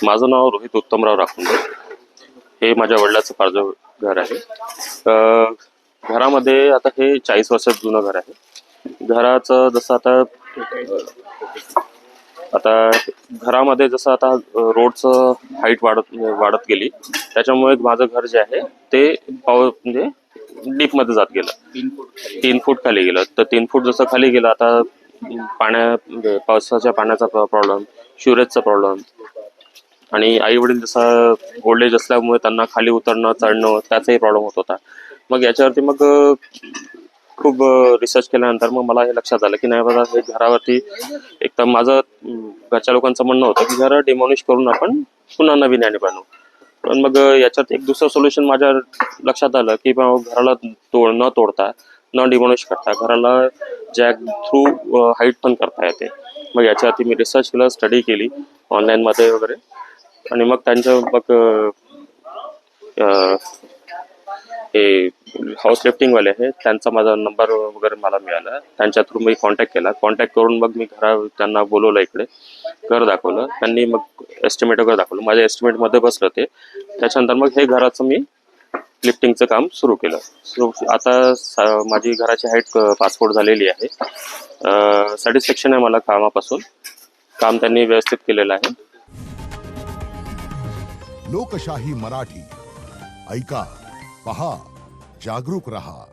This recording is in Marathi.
माझं नाव रोहित उत्तमराव राखुंडे. हे माझ्या वडिलाचं पारजं घर आहे. घरामध्ये आता हे 40 वर्षाचं जुनं घर आहे. घराचं जसं आता घरामध्ये जसं आता रोडचं हाईट वाढत गेली, त्याच्यामुळे माझं घर जे आहे ते म्हणजे डीपमध्ये जात गेलं. 3 फूट खाली गेलं. तर 3 फूट जसं खाली गेलं, आता पावसाच्या पाण्याचा प्रॉब्लेम, शिवरेजचा प्रॉब्लेम, आणि आई वडील जसं ओल्ड एज असल्यामुळे त्यांना खाली उतरणं चढणं त्याचाही प्रॉब्लेम होत होता. मग याच्यावरती खूप रिसर्च केल्यानंतर मग मला हे लक्षात आलं की नाही बाबा, हे घरावरती एक तर माझं घरच्या लोकांचं म्हणणं होतं की घर डिमॉलिश करून आपण पुन्हा नवीन बनवू. पण मग याच्यात एक दुसरं सोल्युशन माझ्या लक्षात आलं की घराला न तोडता, न डिमॉलिश करता घराला जॅक थ्रू हाईट पण करता येते. मग याच्यावरती मी रिसर्च केलं, स्टडी केली ऑनलाईनमध्ये वगैरे, आणि मग हे हाऊस लिफ्टिंगवाले आहे, त्यांचा माझा नंबर वगैरे मला मिळाला. त्यांच्या थ्रू मी कॉन्टॅक्ट केला. कॉन्टॅक्ट करून मग मी त्यांना बोलवलं, इकडे घर दाखवलं. त्यांनी मग एस्टिमेट वगैरे दाखवलं. माझ्या एस्टिमेटमध्ये बसलं ते. त्याच्यानंतर मग हे घराचं मी लिफ्टिंगचं काम सुरू केलं. आता माझी घराची हाईट 5 फूट झालेली आहे. सॅटिस्फॅक्शन आहे मला कामापासून. काम त्यांनी व्यवस्थित केलेलं आहे. लोकशाही मराठी ऐका, पहा, जागरूक रहा.